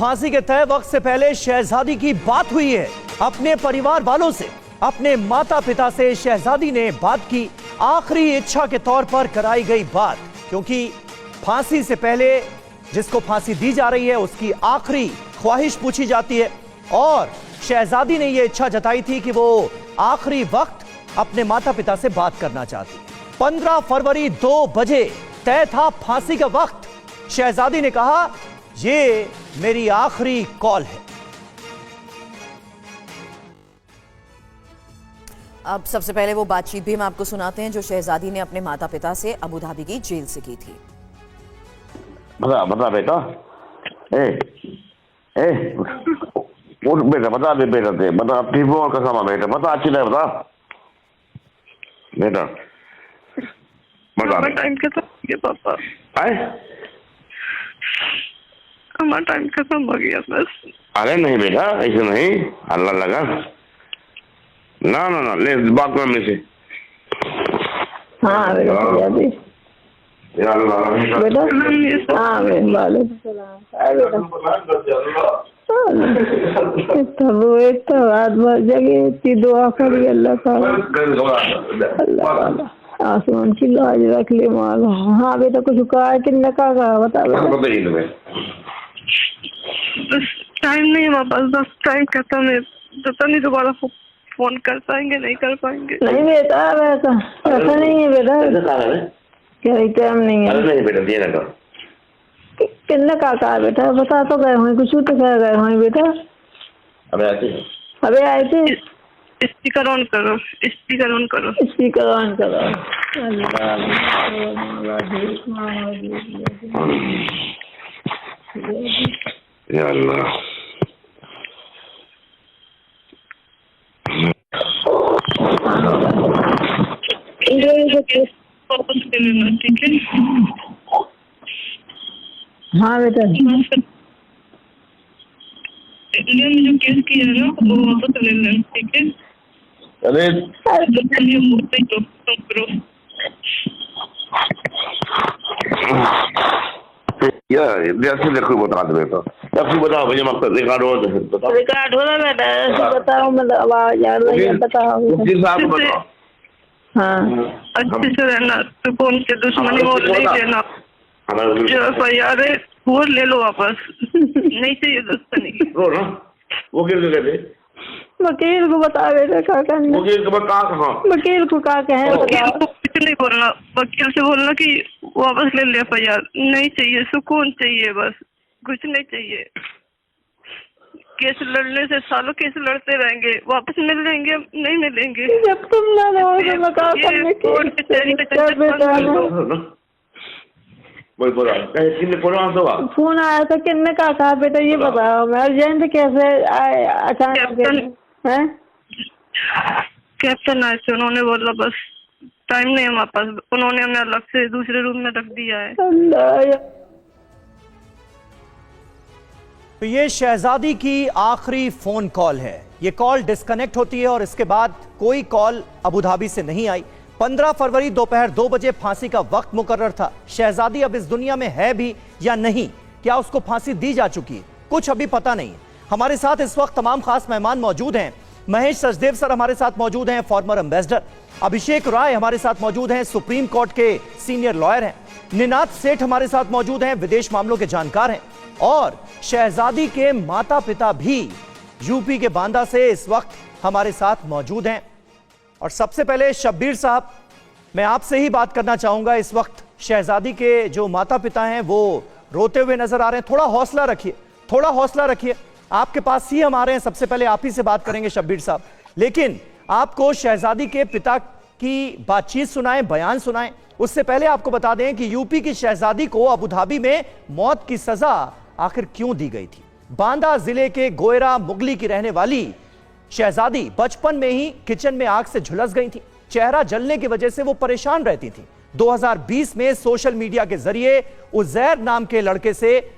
फांसी के तय वक्त से पहले शहजादी की बात हुई है अपने परिवार वालों से। अपने माता पिता से शहजादी ने बात की, आखिरी इच्छा के तौर पर कराई गई बात, क्योंकि फांसी से पहले जिसको फांसी दी जा रही है उसकी आखिरी ख्वाहिश पूछी जाती है और शहजादी ने यह इच्छा जताई थी कि वो आखिरी वक्त अपने माता पिता से बात करना चाहती है। 15 फरवरी 2 बजे तय था फांसी का वक्त। शहजादी ने कहा, ये मेरी आखिरी कॉल है। अब सबसे पहले वो बातचीत भी हम आपको सुनाते हैं जो शहजादी ने अपने माता पिता से अबू धाबी की जेल से की थी। बता बेटा, उठ बेटा, बता दे बेटा, दे बता, टीबो और कसम बेटा, बता अच्छी तरह बता बेटा, बता। टाइम खत्म हो गया पापा, हमारा टाइम खत्म हो गया बस। अरे नहीं बेटा, ऐसे नहीं, अल्लाह लगा ना ना ना, ले बात कर मेरे से। हाँ बेटा, बेटा हाँ बेटा, रात भर जगे इतनी दुआ करी अल्लाह का, आसमान की लाज रख ले माल। हाँ बेटा, कुछ कहा किन्ने का कहा, बता बेटा। बस टाइम नहीं है वापस, बस टाइम खत्म है, पता नहीं दोबारा फोन कर पाएंगे नहीं कर पाएंगे। नहीं बेटा, वैसा ऐसा नहीं है बेटा, क्या टाइम नहीं है। नहीं बेटा, दिए ना किन्ने का कहा बेटा, बता तो गए हुए, कुछ तो कह गए हुए बेटा। अबे आए थे। स्पीकर ऑन करो, स्पीकर ऑन करो, स्पीकर ऑन करो। या अल्लाह, ठीक है। हाँ बेटा, इंडिया में जो केस किया है ना वो वापस ले लें, ठीक है। अरे यार जैसे देखो बता दे बेटा, जैसे बताओ भैया, मकसद रिकॉर्ड हो तो रिकॉर्ड हो रहा बेटा, बताओ मतलब आवाज आ रही है, बताओ वकील साहब को बताओ। हाँ अच्छे से रहना, तो कौन से दुश्मनी वो नहीं देना, जो FIR है वो ले लो वापस, नहीं चाहिए दुश्मनी। वकील को कहते, वकील को बता बेटा क्या करना, वकील को बता, वकील को क्या कहे, कुछ नहीं बोलना, वकील से बोलना कि वापस ले ले FIR, नहीं चाहिए, सुकून चाहिए, बस कुछ नहीं चाहिए। केस लड़ने से सालों केस लड़ते रहेंगे, वापस मिल लेंगे नहीं मिलेंगे। जब तुम ना रहो तो मैं क्या करने फोन आया था, किन्ने का कहा बेटा ये बताओ, मैं अर्जेंट कैसे आए अचानक है। कैप्टन आए थे, उन्होंने बोला बस टाइम नहीं है हमारे पास, उन्होंने हमें अलग से दूसरे रूम में रख दिया है। तो ये शहजादी की आखिरी फोन कॉल है। ये कॉल डिस्कनेक्ट होती है और इसके बाद कोई कॉल अबू धाबी से नहीं आई। 15 फरवरी दोपहर 2 बजे फांसी का वक्त मुकर्रर था। शहजादी अब इस दुनिया में है भी या नहीं, क्या उसको फांसी दी जा चुकी है, कुछ अभी पता नहीं है। हमारे साथ इस वक्त तमाम खास मेहमान मौजूद हैं। महेश सचदेव सर हमारे साथ मौजूद हैं, फॉर्मर एम्बेसडर। अभिषेक राय हमारे साथ मौजूद हैं, सुप्रीम कोर्ट के सीनियर लॉयर हैं। निनाद सेठ हमारे साथ मौजूद हैं, विदेश मामलों के जानकार हैं। और शहजादी के माता पिता भी यूपी के बांदा से इस वक्त हमारे साथ मौजूद हैं। और सबसे पहले शब्बीर साहब, मैं आपसे ही बात करना चाहूंगा। इस वक्त शहजादी के जो माता पिता हैं वो रोते हुए नजर आ रहे हैं। थोड़ा हौसला रखिए, थोड़ा हौसला रखिए, आपके पास ही हम आ रहे हैं। सबसे पहले आप ही से बात करेंगे शब्बीर साहब, लेकिन आपको शहजादी के पिता की बातचीत सुनाएं, बयान सुनाएं, उससे पहले आपको बता दें कि यूपी की शहजादी को अबू धाबी में मौत की सजा आखिर क्यों दी गई थी। बांदा जिले के गोयरा मुगली की रहने वाली शहजादी बचपन में ही किचन में आग से झुलस गई थी। चेहरा जलने की वजह से वो परेशान रहती थी। 2020 में सोशल मीडिया के जरिए उजैर नाम के लड़के से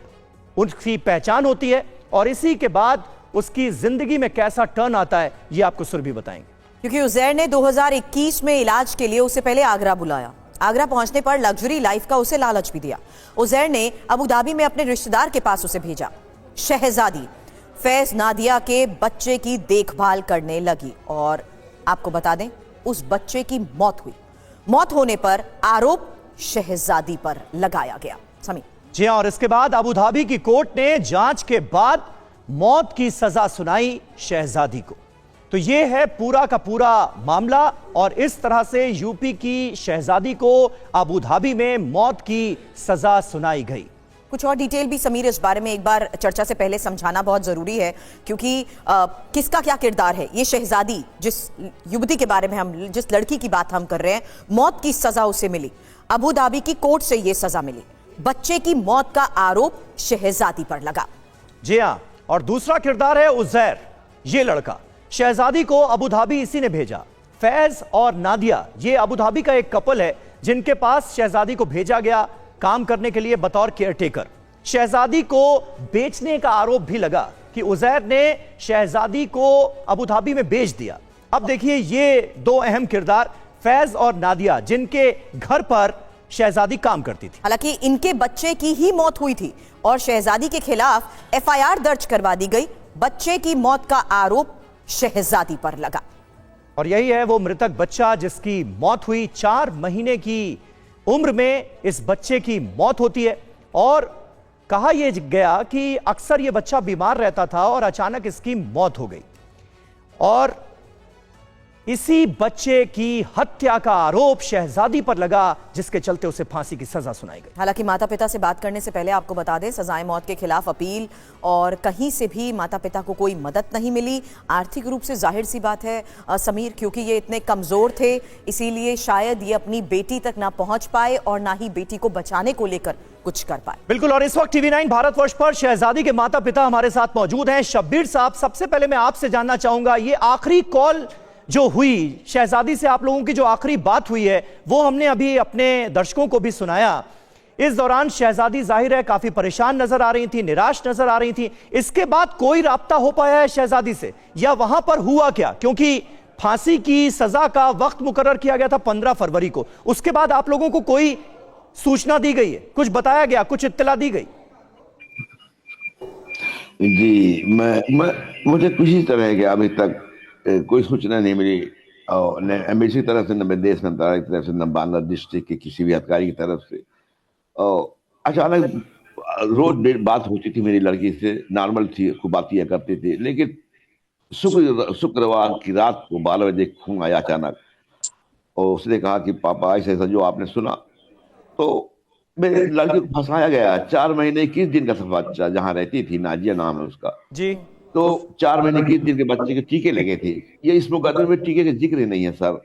उसकी पहचान होती है और इसी के बाद उसकी जिंदगी में कैसा टर्न आता है ये आपको सुरभि बताएंगे। क्योंकि उजैर ने 2021 में इलाज के लिए उसे पहले आगरा बुलाया। आगरा पहुंचने पर लग्जरी लाइफ का उसे लालच भी दिया। उजैर ने अबू धाबी में अपने रिश्तेदार के पास उसे भेजा। शहजादी फैज नादिया के बच्चे की देखभाल करने लगी और आपको बता दें उस बच्चे की मौत हुई। मौत होने पर आरोप शहजादी पर लगाया गया। समीर। जी हां, और इसके बाद अबू धाबी की कोर्ट ने जांच के बाद मौत की सजा सुनाई शहजादी को। तो यह है पूरा का पूरा मामला और इस तरह से यूपी की शहजादी को अबू धाबी में मौत की सजा सुनाई गई। कुछ और डिटेल भी समीर इस बारे में एक बार चर्चा से पहले समझाना बहुत जरूरी है, क्योंकि किसका क्या किरदार है। ये शहजादी, जिस युवती के बारे में हम, जिस लड़की की बात हम कर रहे हैं, मौत की सजा उसे मिली, अबू धाबी की कोर्ट से यह सजा मिली। बच्चे की मौत का आरोप शहजादी पर लगा। जी हां, और दूसरा किरदार है उजैर, ये लड़का। शहजादी को अबू धाबी इसी ने भेजा। फैज और नादिया ये अबू धाबी का एक कपल है जिनके पास शहजादी को भेजा गया काम करने के लिए बतौर केयरटेकर। शहजादी को बेचने का आरोप भी लगा कि उजैर ने शहजादी को अबू धाबी में बेच दिया। अब देखिए ये दो अहम किरदार, फैज और नादिया, जिनके घर पर शहजादी काम करती थी। हालांकि इनके बच्चे की ही मौत हुई थी और शहजादी के खिलाफ एफआईआर दर्ज करवा दी गई। बच्चे की मौत का आरोप शहजादी पर लगा। और यही है वो मृतक बच्चा जिसकी मौत हुई। 4 महीने की उम्र में इस बच्चे की मौत होती है और कहा यह गया कि अक्सर यह बच्चा बीमार रहता था और अचानक इसकी मौत हो गई और इसी बच्चे की हत्या का आरोप शहजादी पर लगा, जिसके चलते उसे फांसी की सजा सुनाई गई। हालांकि माता पिता से बात करने से पहले आपको बता दें, सजाए मौत के खिलाफ अपील और कहीं से भी माता पिता को कोई मदद नहीं मिली। आर्थिक रूप से जाहिर सी बात है समीर, क्योंकि ये इतने कमजोर थे, इसीलिए शायद ये अपनी बेटी तक ना पहुंच पाए और ना ही बेटी को बचाने को लेकर कुछ कर पाए। बिल्कुल, और इस वक्त TV9 भारतवर्ष पर शहजादी के माता पिता हमारे साथ मौजूद हैं। शब्बीर साहब, सबसे पहले मैं आपसे जानना चाहूंगा, ये आखिरी कॉल जो हुई शहजादी से, आप लोगों की जो आखिरी बात हुई है, वो हमने अभी अपने दर्शकों को भी सुनाया। इस दौरान शहजादी जाहिर है काफी परेशान नजर आ रही थी, निराश नजर आ रही थी। इसके बाद कोई राब्ता हो पाया है शहजादी से, या वहां पर हुआ क्या? क्योंकि फांसी की सजा का वक्त मुकर्रर किया गया था 15 फरवरी को। उसके बाद आप लोगों को कोई सूचना दी गई है, कुछ बताया गया, कुछ इत्तला दी गई? जी, मुझे किसी तरह के अभी तक कोई सूचना नहीं मिली, और न एम्बेसी की तरफ से, न विदेश मंत्रालय की तरफ से, न बांदा डिस्ट्रिक्ट के किसी भी अधिकारी की तरफ से। और अचानक रोज बात होती थी मेरी लड़की से, नॉर्मल थी, खूब बात किया करती थी। लेकिन शुक्रवार की रात को 12 बजे फोन आया अचानक, और उसने कहा कि पापा ऐसा ऐसा जो आपने सुना। तो मेरी लड़की को फंसाया गया। 4 महीने 21 दिन का बच्चा, जहाँ रहती थी, नाजिया नाम है उसका जी। तो 4 महीने 21 दिन के बच्चे के टीके लगे थे। ये इस मुकदमे में टीके का जिक्र नहीं है सर।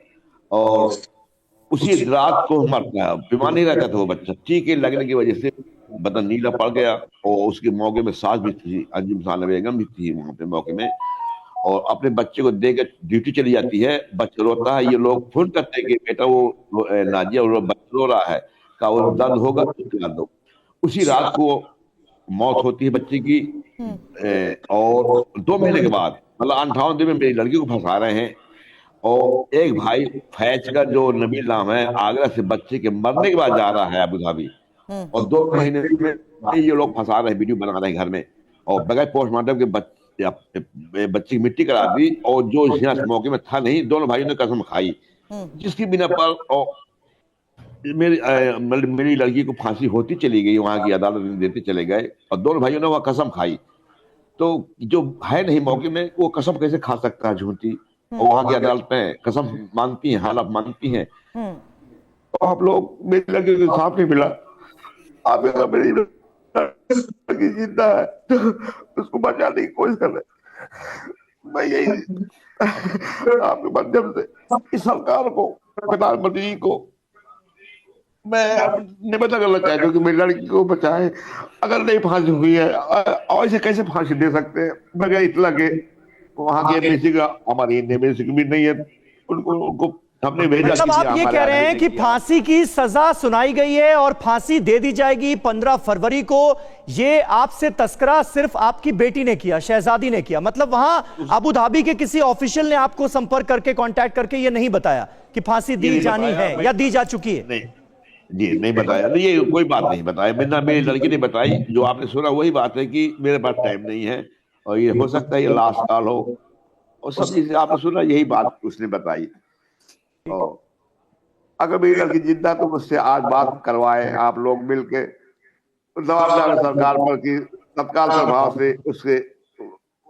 और उसी रात को मरता, बीमार नहीं रहता था वो बच्चा, टीके लगने की वजह से बदन नीला पड़ गया। और उसके मौके में सास भी थी, अंजुम साना बेगम भी थी वहां पे मौके में, और अपने बच्चे को देकर ड्यूटी चली जाती है। बच्चा रोता है, ये लोग फोन करते हैं कि बेटा वो नाजिया और बच्चा रो रहा है, का वो दर्द होगा तो खिला दो। उसी रात को मौत होती है बच्चे की। और 2 महीने के बाद, मतलब 58 दिन में मेरी लड़की को फंसा रहे हैं। और एक भाई फैज का, जो नबील नाम है, आगरा से बच्चे के मरने के बाद जा रहा है अबू धाबी, और 2 महीने में ये लोग फंसा रहे हैं, वीडियो बना रहे हैं घर में, और बगैर पोस्टमार्टम के बच्चे की मिट्टी करा दी। और जो यहाँ मौके में था नहीं, दोनों भाइयों ने कसम खाई, जिसकी बिना पर और मेरी लड़की को फांसी होती चली गई। वहां की अदालत में देते चले गए, और दोनों भाइयों ने वह कसम खाई। तो जो है नहीं मौके में, वो कसम कैसे खा सकता है झूठी? और वहां की अदालतें कसम मानती हैं, हालत मानती हैं। तो आप लोग, मेरी लड़की को इंसाफ नहीं मिला। आप मेरी लड़की जिंदा है, उसको बचाने की कोशिश कर रहे। मैं यही आपके माध्यम से इस सरकार को, प्रधानमंत्री जी को मैं निवेदन करना चाहता हूँ कि मेरी लड़की को बचाए। अगर नहीं फांसी हुई है, और इसे कैसे फांसी दे सकते हैं बगैर इतला के? वहां की एमबेसी का, हमारी एमबेसी भी नहीं है, उनको हमने भेजा। मतलब आप ये कह रहे हैं कि फांसी की सजा सुनाई गई है और फांसी दे दी जाएगी 15 फरवरी को। ये आपसे तस्करा सिर्फ आपकी बेटी ने किया, शहजादी ने किया? मतलब वहां अबू धाबी के किसी ऑफिशियल ने आपको संपर्क करके, कांटेक्ट करके ये नहीं बताया कि फांसी दी जानी है या दी जा चुकी है? जी नहीं बताया, नहीं ये कोई बात नहीं बताया मैंने, ना मेरी लड़की ने बताई। जो आपने सुना वही बात है कि मेरे पास टाइम नहीं है और ये हो सकता है ये लास्ट कॉल हो, और सब चीजें आपने सुना, यही बात उसने बताई। और अगर मेरी लड़की जिंदा तो मुझसे आज बात करवाए आप लोग मिलके, जवाबदार सरकार पर कि तत्काल प्रभाव से उसके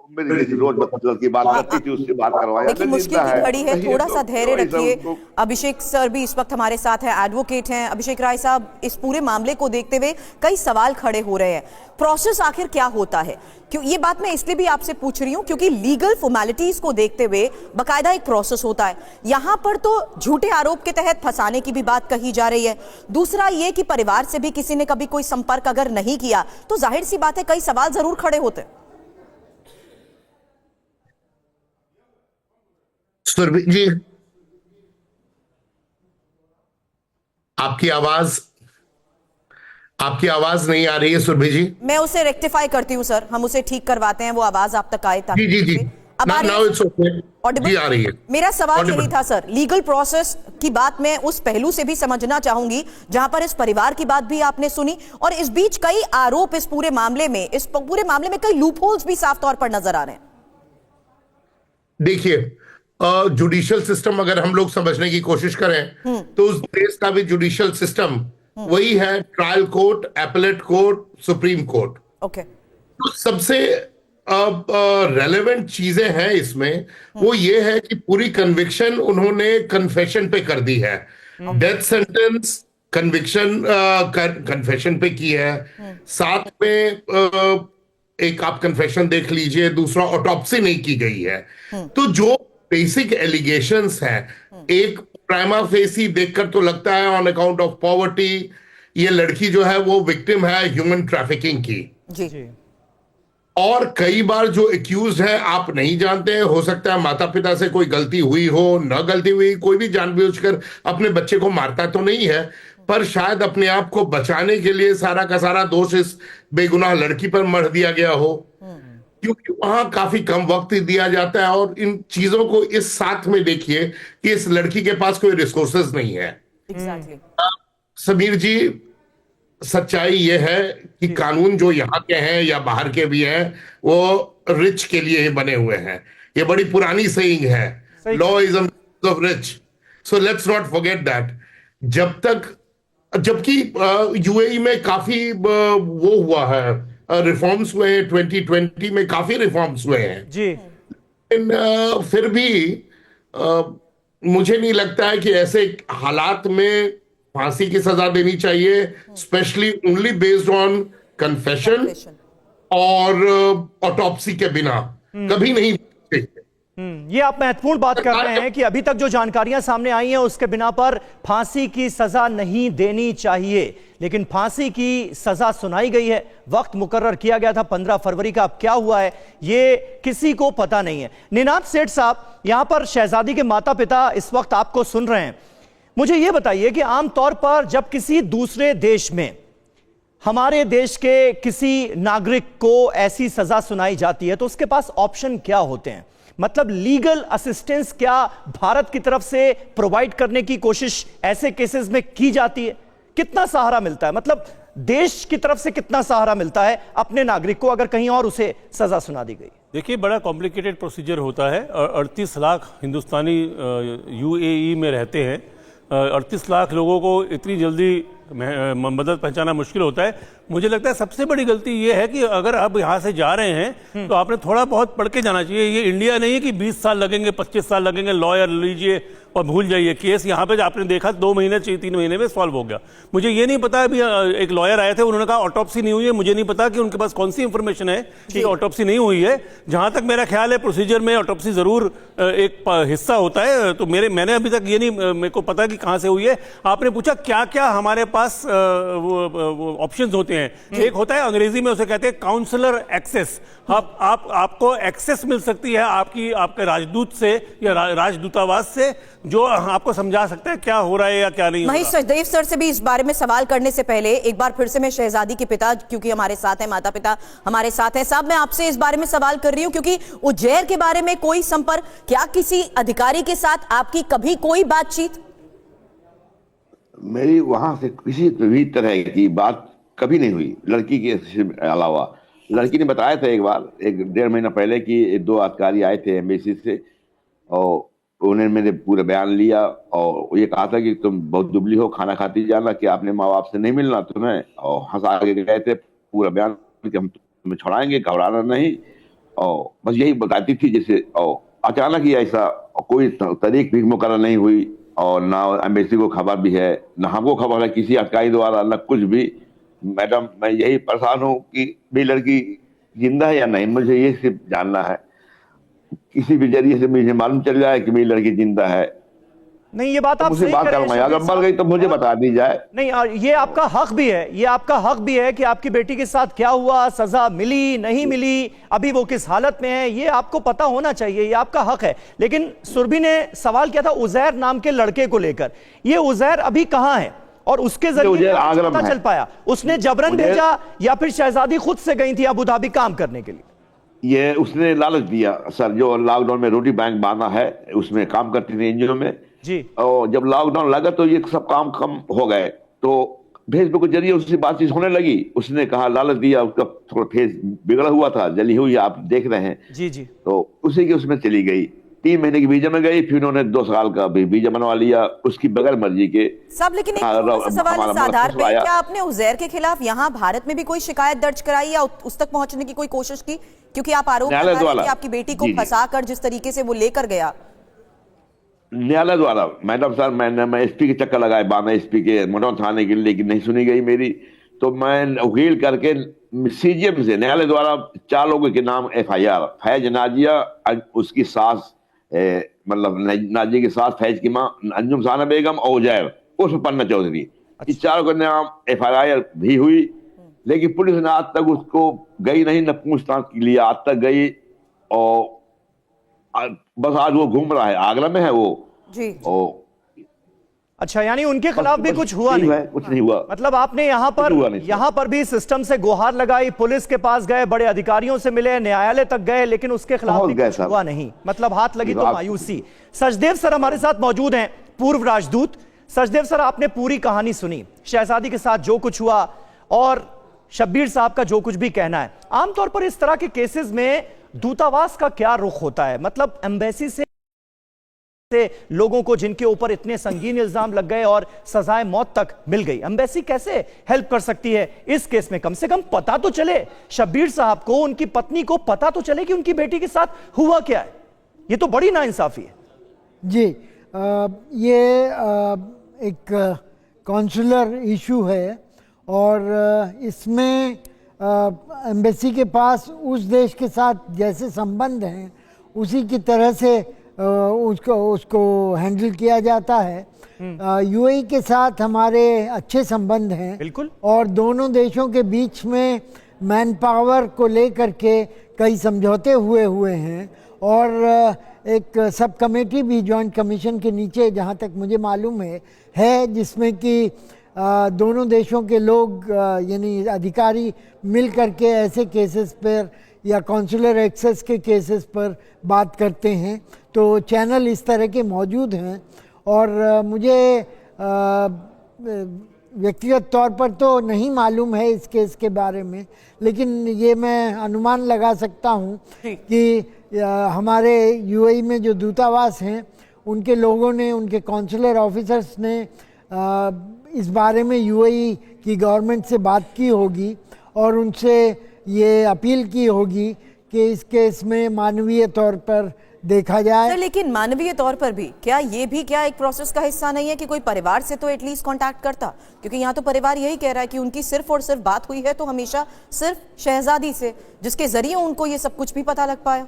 मेरी जैसी रोज लड़की बात करती थी उससे बात करवाया। देखिए मुश्किल की घड़ी है, थोड़ा सा धैर्य रखिए। तो अभिषेक सर भी इस वक्त हमारे साथ हैं, एडवोकेट हैं। अभिषेक राय साहब, इस पूरे मामले को देखते हुए कई सवाल खड़े हो रहे हैं। प्रोसेस आखिर क्या होता है? क्यों ये बात मैं इसलिए भी आपसे पूछ रही हूं क्योंकि लीगल फॉर्मेलिटीज को देखते हुए बकायदा एक प्रोसेस होता है। यहां पर तो झूठे आरोप के तहत फंसाने की भी बात कही जा रही है। दूसरा ये कि परिवार से भी किसी ने कभी कोई संपर्क अगर नहीं किया तो जाहिर सी बात है कई सवाल जरूर खड़े होते हैं। सुरभि जी, आपकी आवाज नहीं आ रही है सुरभि जी। मैं उसे रेक्टिफाई करती हूँ सर, हम उसे ठीक करवाते हैं, वो आवाज आप तक आए ताकि जी अब आ रही है। मेरा सवाल यही था सर, लीगल प्रोसेस की बात मैं उस पहलू से भी समझना चाहूंगी जहां पर इस परिवार की बात भी आपने सुनी और इस बीच कई आरोप इस पूरे मामले में कई लूपहोल्स भी साफ तौर पर नजर आ रहे हैं। देखिए, जुडिशियल सिस्टम अगर हम लोग समझने की कोशिश करें तो उस देश का भी जुडिशियल सिस्टम वही है, trial court, appellate court, supreme court. Okay. तो सबसे रेलेवेंट चीजें हैं इसमें वो ये है कि पूरी कन्विक्शन उन्होंने कन्फेशन पे कर दी है। डेथ सेंटेंस कन्फेशन पे की है, साथ में एक आप कन्फेशन देख लीजिए, दूसरा ऑटोप्सी नहीं की गई है। तो जो बेसिक एलिगेशंस है, एक प्राइमा फेसी देखकर तो लगता है ऑन अकाउंट ऑफ पॉवर्टी ये लड़की जो है वो विक्टिम है ह्यूमन ट्रैफिकिंग की। जी। और कई बार जो एक्यूज है आप नहीं जानते हैं, हो सकता है माता पिता से कोई गलती हुई हो, न गलती हुई, कोई भी जानबूझकर अपने बच्चे को मारता तो नहीं है, पर शायद अपने आप को बचाने के लिए सारा का सारा दोष इस बेगुनाह लड़की पर मढ़ दिया गया हो, क्योंकि वहां काफी कम वक्त दिया जाता है। और इन चीजों को इस साथ में देखिए कि इस लड़की के पास कोई रिसोर्सेज नहीं है। समीर जी, सच्चाई यह है कि कानून जो यहाँ के हैं या बाहर के भी हैं वो रिच के लिए ही बने हुए हैं। ये बड़ी पुरानी सेइंग है, law is of rich, so let's not forget that. जबकि यूएई में काफी वो हुआ है, रिफॉर्म्स हुए हैं, 2020 में काफी रिफॉर्म्स हुए हैं जी। लेकिन फिर भी मुझे नहीं लगता है कि ऐसे हालात में फांसी की सजा देनी चाहिए, specially only based on confession और ऑटोप्सी के बिना कभी नहीं चाहिए। ये आप महत्वपूर्ण बात कर रहे हैं कि अभी तक जो जानकारियां सामने आई हैं उसके बिना पर फांसी की सजा नहीं देनी चाहिए, लेकिन फांसी की सजा सुनाई गई है। वक्त मुकर्रर किया गया था 15 फरवरी का, अब क्या हुआ है ये किसी को पता नहीं है। निनाद सेठ साहब, यहां पर शहजादी के माता पिता इस वक्त आपको सुन रहे हैं, मुझे यह बताइए कि आमतौर पर जब किसी दूसरे देश में हमारे देश के किसी नागरिक को ऐसी सजा सुनाई जाती है तो उसके पास ऑप्शन क्या होते हैं? मतलब लीगल असिस्टेंस क्या भारत की तरफ से प्रोवाइड करने की कोशिश ऐसे केसेस में की जाती है? कितना सहारा मिलता है, मतलब देश की तरफ से कितना सहारा मिलता है अपने नागरिक को अगर कहीं और उसे सजा सुना दी गई? देखिए, बड़ा कॉम्प्लिकेटेड प्रोसीजर होता है। 38 लाख हिंदुस्तानी यूएई में रहते हैं। 38 लाख लोगों को इतनी जल्दी मदद पहुंचाना मुश्किल होता है। मुझे लगता है सबसे बड़ी गलती यह है कि अगर आप यहाँ से जा रहे हैं तो आपने थोड़ा बहुत पढ़ के जाना चाहिए। ये इंडिया नहीं है कि 20 साल लगेंगे, 25 साल लगेंगे, लॉयर लीजिए और भूल जाइए केस। यहाँ पे आपने देखा 2 महीने 3 महीने में सॉल्व हो गया। मुझे ये नहीं पता, अभी एक लॉयर आए थे, उन्होंने कहा ऑटोप्सी नहीं हुई है। मुझे नहीं पता कि उनके पास कौन सी इंफॉर्मेशन है कि ऑटोप्सी नहीं हुई है। जहां तक मेरा ख्याल है प्रोसीजर में ऑटोप्सी जरूर एक हिस्सा होता है। तो मैंने अभी तक ये नहीं मेरे को पता कि कहां से हुई है। आपने पूछा क्या क्या हमारे पास ऑप्शंस होते हैं। एक होता है, अंग्रेजी में उसे कहते हैं काउंसलर एक्सेस। आपको एक्सेस मिल सकती है आपके राजदूत से या राजदूतावास से, जो आपको समझा सकता है क्या हो रहा है या क्या नहीं। महेश सचदेव सर से भी इस बारे में सवाल करने से पहले एक बार फिर से मैं शहजादी के पिता, क्योंकि हमारे साथ हैं, माता पिता हमारे साथ हैं, साहब मैं आपसे इस बारे में सवाल कर रही हूं क्योंकि उज्जैर के बारे में कोई संपर्क, क्या किसी अधिकारी के साथ आपकी कभी कोई बातचीत? मेरी वहां से किसी भी तरह की बात कभी नहीं हुई लड़की के अलावा। लड़की ने बताया था एक बार, 1-1.5 महीना पहले, कि 2 अधिकारी आए थे एम्बेसी से और उन्होंने मेरे पूरा बयान लिया और ये कहा था कि तुम बहुत दुबली हो, खाना खाती जाना, कि आपने माँ बाप से नहीं मिलना तुम्हें, और हंसा के गए थे पूरा बयान कि हम तुम्हें छुड़ाएंगे, घबराना नहीं। और बस यही बताती थी जैसे। और अचानक ही ऐसा कोई तारीख भी मुकर्रर नहीं हुई और ना एम्बेसी को खबर भी है, ना हमको खबर है किसी अधिकारी द्वारा, ना कुछ भी। मैडम, मैं यही परेशान हूँ कि मेरी लड़की जिंदा है या नहीं, मुझे ये सिर्फ जानना है। किसी भी जरिए से मुझे मालूम चल जाए कि मेरी लड़की जिंदा है। नहीं, ये बात आप मुझे सही बात कह रहे करना है, हैं अगर शब्बीर मर गई तो मुझे बता दी जाए। नहीं, और ये आपका हक भी है, ये आपका हक भी है कि आपकी बेटी के साथ क्या हुआ, सजा मिली नहीं मिली, अभी वो किस हालत में है, ये आपको पता होना चाहिए, ये आपका हक है। लेकिन सुरभि ने सवाल किया था उजैर नाम के लड़के को लेकर। ये उजैर अभी कहां है और उसके जरिए पता चल पाया उसने जबरन भेजा या फिर शहजादी खुद से गई थी अबू धाबी काम करने के लिए? ये उसने लालच दिया सर, जो लॉकडाउन में रोटी बैंक बांधा है, उसमें काम करती थी एनजीओ में जी। और जब लॉकडाउन लगा तो ये सब काम कम हो गए, तो फेसबुक के जरिए उससे बातचीत होने लगी। उसने कहा, लालच दिया, उसका थोड़ा फेस बिगड़ा हुआ था, जली हुई, आप देख रहे हैं जी जी। तो उसी के उसमें चली गई। 3 महीने की वीजा में गई, फिर उन्होंने 2 साल का भी वीजा बनवा लिया उसकी बगैर मर्जी के। साहब, लेकिन एक छोटा सा सवाल इस आधार पे, क्या आपने उजैर के खिलाफ यहाँ भारत में भी कोई शिकायत दर्ज कराई या उस तक पहुंचने की कोई कोशिश की? क्योंकि आप आरोप लगा रहे हैं कि आपकी बेटी को फंसाकर जिस तरीके से वो लेकर गया। न्यायालय द्वारा मैडम सर, मैं एसपी के चक्कर लगाए, 12 एसपी के मोटो थाने के लिए, लेकिन नहीं सुनी गई मेरी। तो मैं वकील करके सीजीएम से न्यायालय द्वारा 4 लोगों के नाम FIR, फैज, नाजिया, उसकी सास, मतलब नाजिया की सास, फैज की मां अंजुम साना बेगम और उजैर उर्फ पन्ना चौधरी, ये 4 के नाम FIR भी हुई। लेकिन पुलिस ने आज तक उसको गई नहीं, न पूछताछ के लिए आज तक गई, और बस आज वो घूम रहा है, आगरा में है वो जी। अच्छा, यानी उनके खिलाफ भी कुछ हुआ नहीं? कुछ नहीं हुआ। मतलब आपने यहाँ पर भी सिस्टम से गुहार लगाई, पुलिस के पास गए, बड़े अधिकारियों से मिले, न्यायालय तक गए, लेकिन उसके खिलाफ भी कुछ हुआ नहीं, मतलब हाथ लगी तो मायूसी। सचदेव सर हमारे साथ मौजूद हैं, पूर्व राजदूत। सचदेव सर, आपने पूरी कहानी सुनी, शहजादी के साथ जो कुछ हुआ और शब्बीर साहब का जो कुछ भी कहना है। आमतौर पर इस तरह के केसेस में दूतावास का क्या रुख होता है? मतलब एम्बेसी से लोगों को जिनके ऊपर इतने संगीन इल्जाम लग गए और सजाए मौत तक मिल गई, एम्बेसी कैसे हेल्प कर सकती है इस केस में? कम से कम पता तो चले शब्बीर साहब को, उनकी पत्नी को पता तो चले कि उनकी बेटी के साथ हुआ क्या है। ये तो बड़ी नाइंसाफी है जी। ये एक कॉन्सुलर इशू है और इसमें एम्बेसी के पास उस देश के साथ जैसे संबंध हैं उसी की तरह से उसको हैंडल किया जाता है। यूएई के साथ हमारे अच्छे संबंध हैं बिल्कुल, और दोनों देशों के बीच में मैन पावर को लेकर के कई समझौते हुए हैं और एक सब कमेटी भी जॉइंट कमीशन के नीचे, जहाँ तक मुझे मालूम है जिसमें कि दोनों देशों के लोग यानी अधिकारी मिल करके ऐसे केसेस पर या कॉन्सुलर एक्सेस के केसेस पर बात करते हैं। तो चैनल इस तरह के मौजूद हैं और मुझे व्यक्तिगत तौर पर तो नहीं मालूम है इस केस के बारे में, लेकिन ये मैं अनुमान लगा सकता हूँ कि हमारे यूएई में जो दूतावास हैं उनके लोगों ने, उनके कॉन्सुलर ऑफिसर्स ने इस बारे में यूएई की गवर्नमेंट से बात की होगी और उनसे ये अपील की होगी कि इस केस में मानवीय तौर पर देखा जाए। लेकिन मानवीय तौर पर भी क्या ये भी क्या एक प्रोसेस का हिस्सा नहीं है कि कोई परिवार से तो एटलीस्ट कांटेक्ट करता? क्योंकि यहाँ तो परिवार यही कह रहा है कि उनकी सिर्फ और सिर्फ बात हुई है तो हमेशा सिर्फ शहजादी से, जिसके जरिए उनको ये सब कुछ भी पता लग पाया।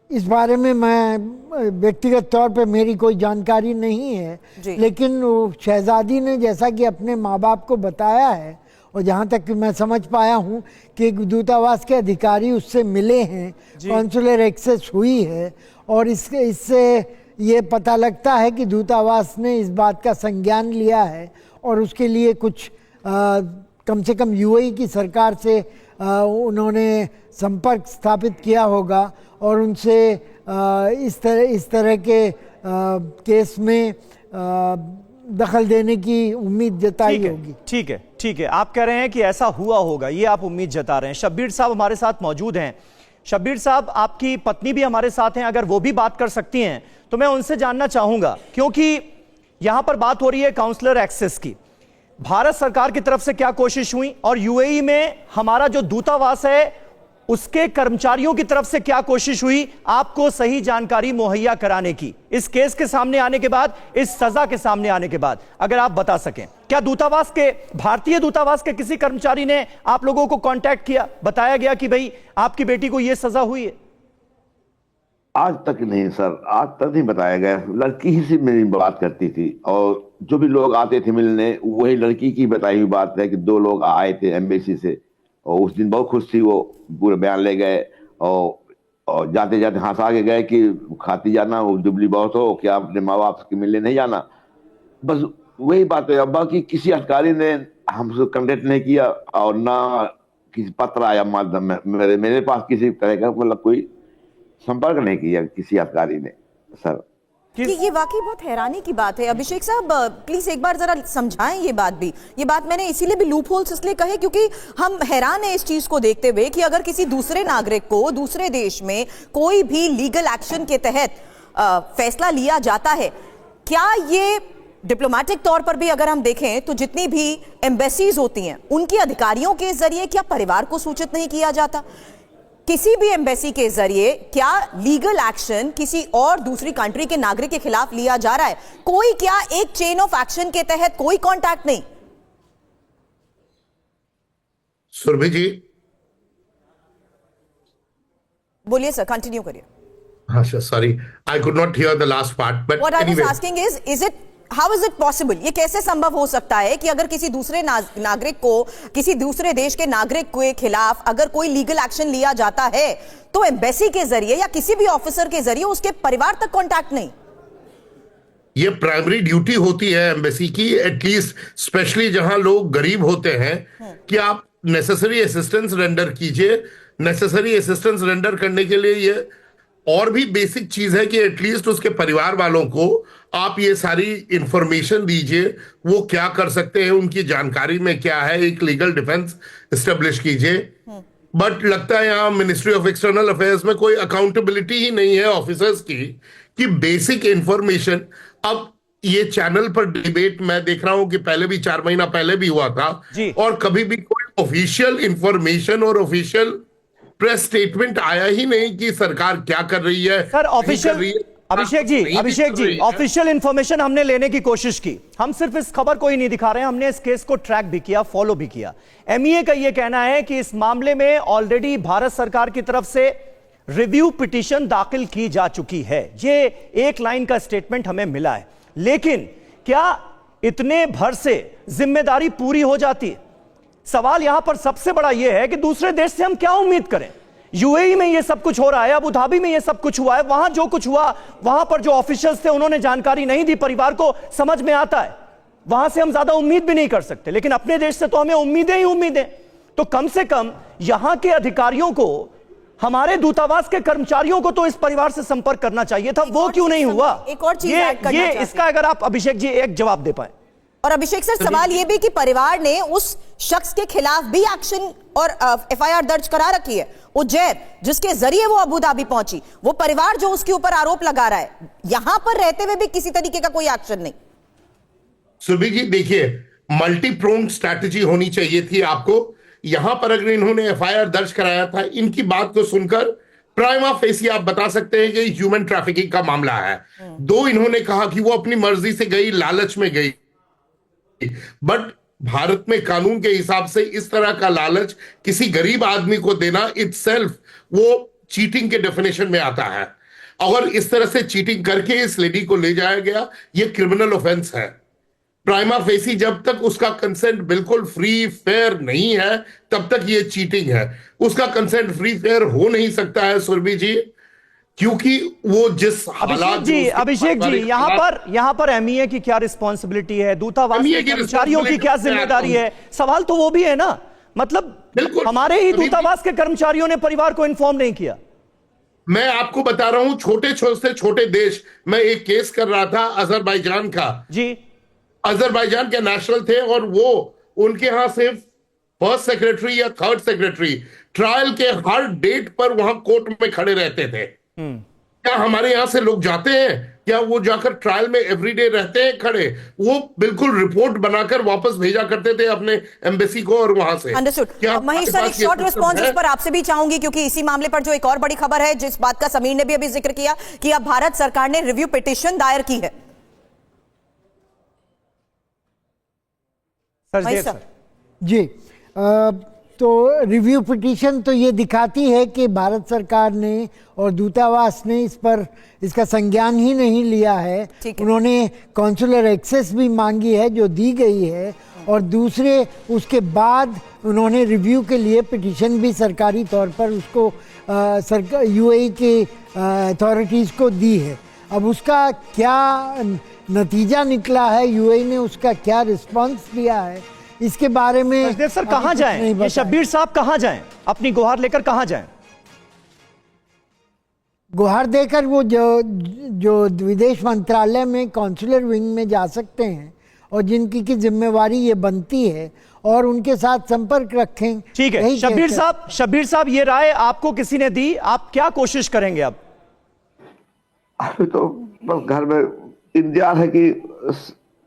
इस बारे में मैं व्यक्तिगत तौर पे मेरी कोई जानकारी नहीं है, लेकिन शहजादी ने जैसा कि अपने माँ बाप को बताया है और जहाँ तक मैं समझ पाया हूँ कि दूतावास के अधिकारी उससे मिले हैं, कॉन्सुलर एक्सेस हुई है और इससे ये पता लगता है कि दूतावास ने इस बात का संज्ञान लिया है और उसके लिए कुछ कम से कम यूएई की सरकार से उन्होंने संपर्क स्थापित किया होगा और उनसे इस तरह के केस में दखल देने की उम्मीद जताई होगी। ठीक है, ठीक है, आप कह रहे हैं कि ऐसा हुआ होगा, ये आप उम्मीद जता रहे हैं। शब्बीर साहब हमारे साथ मौजूद हैं। शब्बीर साहब, आपकी पत्नी भी हमारे साथ हैं, अगर वो भी बात कर सकती हैं तो मैं उनसे जानना चाहूंगा, क्योंकि यहां पर बात हो रही है काउंसलर एक्सेस की। भारत सरकार की तरफ से क्या कोशिश हुई और यूएई में हमारा जो दूतावास है उसके कर्मचारियों की तरफ से क्या कोशिश हुई आपको सही जानकारी मुहैया कराने की, इस केस के सामने आने के बाद, इस सजा के सामने आने के बाद, अगर आप बता सकें। क्या दूतावास के, भारतीय दूतावास के किसी कर्मचारी ने आप लोगों को कांटेक्ट किया, बताया गया कि भाई आपकी बेटी को यह सजा हुई है? आज तक नहीं सर, आज तक नहीं बताया गया। लड़की ही से मेरी बात करती थी और जो भी लोग आते थे मिलने, वही लड़की की बताई हुई बात है कि 2 लोग आए थे एम्बेसी से और उस दिन बहुत खुश थी, वो पूरे बयान ले गए और जाते जाते हंसा के गए कि खाती जाना, वो दुबली बहुत हो, क्या अपने माँ बाप के मिलने नहीं जाना। बस वही बात है। अब बाकी किसी अधिकारी ने हमसे कांटेक्ट नहीं किया और ना किसी पत्र आया माध्यम में मेरे पास किसी तरह का, मतलब कोई संपर्क नहीं किया किसी अधिकारी ने सर। ये वाकई बहुत हैरानी की बात है। अभिषेक साहब प्लीज एक बार जरा समझाएं ये बात भी। ये बात मैंने इसीलिए भी लूप होल्स इसलिए कहे क्योंकि हम हैरान हैं इस चीज को देखते हुए कि अगर किसी दूसरे नागरिक को दूसरे देश में कोई भी लीगल एक्शन के तहत फैसला लिया जाता है, क्या ये डिप्लोमेटिक तौर पर भी अगर हम देखें तो जितनी भी एम्बेसीज होती हैं उनके अधिकारियों के जरिए क्या परिवार को सूचित नहीं किया जाता? किसी भी एम्बेसी के जरिए क्या लीगल एक्शन किसी और दूसरी कंट्री के नागरिक के खिलाफ लिया जा रहा है? कोई क्या एक चेन ऑफ एक्शन के तहत कोई कांटेक्ट नहीं? सुरभि जी बोलिए सर, कंटिन्यू करिए। हाँ sorry, I could not here the last part, but what I was asking is it how is it possible, ये कैसे संभव हो सकता है कि अगर किसी दूसरे नागरिक को, किसी दूसरे देश के नागरिक के खिलाफ अगर कोई लीगल एक्शन लिया जाता है तो एम्बेसी के जरिए या किसी भी ऑफिसर के जरिए उसके परिवार तक कांटेक्ट नहीं? ये प्राइमरी ड्यूटी होती है एम्बेसी की, एटलीस्ट स्पेशली जहां लोग गरीब होते हैं, कि आप नेसेसरी असिस्टेंस रेंडर कीजिए। नेसेसरी असिस्टेंस रेंडर करने के लिए ये और भी बेसिक चीज है कि एटलीस्ट उसके परिवार वालों को आप ये सारी इंफॉर्मेशन दीजिए, वो क्या कर सकते हैं, उनकी जानकारी में क्या है, एक लीगल डिफेंस एस्टेब्लिश कीजिए। बट लगता है यहाँ मिनिस्ट्री ऑफ एक्सटर्नल अफेयर्स में कोई अकाउंटेबिलिटी ही नहीं है ऑफिसर्स की कि बेसिक इंफॉर्मेशन। अब ये चैनल पर डिबेट मैं देख रहा हूं कि पहले भी 4 महीना पहले भी हुआ था और कभी भी कोई ऑफिशियल इंफॉर्मेशन और ऑफिशियल प्रेस स्टेटमेंट आया ही नहीं कि सरकार क्या कर रही है। Sir official, Abhishek ji official information हमने लेने की कोशिश की। हम सिर्फ इस खबर को ही नहीं दिखा रहे हैं, हमने इस केस को ट्रैक भी किया, फॉलो भी किया। एमईए का यह कहना है कि इस मामले में ऑलरेडी भारत सरकार की तरफ से रिव्यू पिटीशन दाखिल की जा चुकी है। ये एक लाइन का स्टेटमेंट हमें मिला है। लेकिन क्या इतने भर से जिम्मेदारी पूरी हो जाती है? सवाल यहां पर सबसे बड़ा यह है कि दूसरे देश से हम क्या उम्मीद करें? यूएई में यह सब कुछ हो रहा है, अबू धाबी में यह सब कुछ हुआ है, वहां जो कुछ हुआ, वहां पर जो ऑफिशियल्स थे उन्होंने जानकारी नहीं दी, परिवार को समझ में आता है, वहां से हम ज्यादा उम्मीद भी नहीं कर सकते। लेकिन अपने देश से तो हमें उम्मीदें ही उम्मीदें। तो कम से कम यहां के अधिकारियों को, हमारे दूतावास के कर्मचारियों को तो इस परिवार से संपर्क करना चाहिए था, वो क्यों नहीं हुआ? एक और चीज ये इसका अगर आप अभिषेक जी एक जवाब दे पाए। और अभिषेक सर सवाल यह भी कि परिवार ने उस शख्स के खिलाफ भी एक्शन और एफआईआर दर्ज करा रखी है, उज्जैर, जिसके जरिए वो अबू धाबी पहुंची। वो परिवार जो उसके ऊपर आरोप लगा रहा है, यहां पर रहते हुए भी किसी तरीके का कोई एक्शन नहीं। सुरभि जी देखिए, मल्टी प्रोंग स्ट्रैटेजी होनी चाहिए थी आपको। यहां पर अगर इन्होंने एफआईआर दर्ज कराया था, इनकी बात को सुनकर प्राइमा फेसी आप बता सकते हैं कि ह्यूमन ट्रैफिकिंग का मामला है। 2, इन्होंने कहा कि वो अपनी मर्जी से गई, लालच में गई। बट भारत में कानून के हिसाब से इस तरह का लालच किसी गरीब आदमी को देना इटसेल्फ वो चीटिंग के डेफिनेशन में आता है। और इस तरह से चीटिंग करके इस लेडी को ले जाया गया, ये क्रिमिनल ऑफेंस है। प्राइमा फेसी जब तक उसका कंसेंट बिल्कुल फ्री फेयर नहीं है तब तक ये चीटिंग है। उसका कंसेंट फ्री फेयर हो नहीं सकता है सुरभि जी, क्योंकि वो जिस हालात अभिषेक जी यहां पर एमईए की क्या रिस्पॉन्सिबिलिटी है, दूतावास के कर्मचारियों की क्या जिम्मेदारी है? सवाल तो वो भी है ना। मतलब हमारे ही दूतावास के कर्मचारियों ने परिवार को इन्फॉर्म नहीं किया। मैं आपको बता रहा हूं, छोटे से छोटे देश, मैं एक केस कर रहा था अजरबैजान का जी। अजरबैजान के नेशनल थे और वो उनके यहां सिर्फ फर्स्ट सेक्रेटरी या थर्ड सेक्रेटरी ट्रायल के हर डेट पर वहां कोर्ट में खड़े रहते थे। क्या हमारे यहां से लोग जाते हैं? क्या वो जाकर ट्रायल में एवरीडे रहते हैं खड़े? वो बिल्कुल रिपोर्ट बनाकर वापस भेजा करते थे अपने एम्बेसी को और वहां से। अंडरस्टूड। महेश सर, एक शॉर्ट रिस्पॉन्स इस पर आपसे भी चाहूंगी, क्योंकि इसी मामले पर जो एक और बड़ी खबर है, जिस बात का समीर ने भी अभी जिक्र किया कि अब भारत सरकार ने रिव्यू पिटीशन दायर की है। सर जी, तो रिव्यू पिटीशन तो ये दिखाती है कि भारत सरकार ने और दूतावास ने इस पर इसका संज्ञान ही नहीं लिया है। उन्होंने कॉन्सुलर एक्सेस भी मांगी है जो दी गई है, और दूसरे उसके बाद उन्होंने रिव्यू के लिए पिटीशन भी सरकारी तौर पर उसको यूएई के अथॉरिटीज़ को दी है। अब उसका क्या नतीजा निकला है, यूएई ने उसका क्या रिस्पॉन्स दिया है, इसके बारे में सचदेव सर कहां जाएं? ये शब्बीर साहब कहां जाएं? अपनी गुहार लेकर कहां जाएं? गुहार देकर वो जो विदेश मंत्रालय में कॉन्सुलर विंग में जा सकते हैं, और जिनकी की जिम्मेवारी ये बनती है, और उनके साथ संपर्क रखें। ठीक है शब्बीर साहब, ये राय आपको किसी ने दी, आप क्या कोशिश करेंगे अब? अभी तो बस घर में इंतजार है कि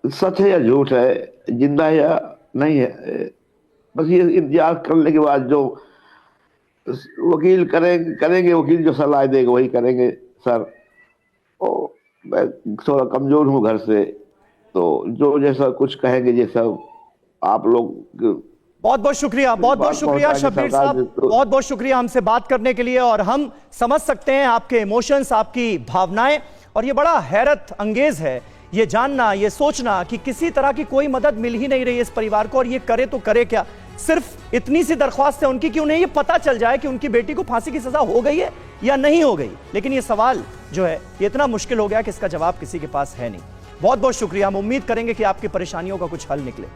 सच है या झूठ है, जिंदा है या नहीं है। बस ये इंतजार करने के बाद जो वकील करेंगे वकील जो सलाह देगा वही करेंगे सर। और मैं थोड़ा कमजोर हूँ घर से, तो जो जैसा कुछ कहेंगे, जैसा आप लोग। बहुत बहुत शुक्रिया शब्बीर साहब, बहुत बहुत शुक्रिया हमसे बात करने के लिए। और हम समझ सकते हैं आपके इमोशंस, आपकी भावनाएं, और ये बड़ा हैरत अंगेज है ये जानना, ये सोचना कि किसी तरह की कोई मदद मिल ही नहीं रही है इस परिवार को, और ये करे तो करे क्या। सिर्फ इतनी सी दरख्वास्त है उनकी, क्यों नहीं ये पता चल जाए कि उनकी बेटी को फांसी की सजा हो गई है या नहीं हो गई। लेकिन ये सवाल जो है ये इतना मुश्किल हो गया कि इसका जवाब किसी के पास है नहीं। बहुत बहुत शुक्रिया, हम उम्मीद करेंगे कि आपकी परेशानियों का कुछ हल निकले।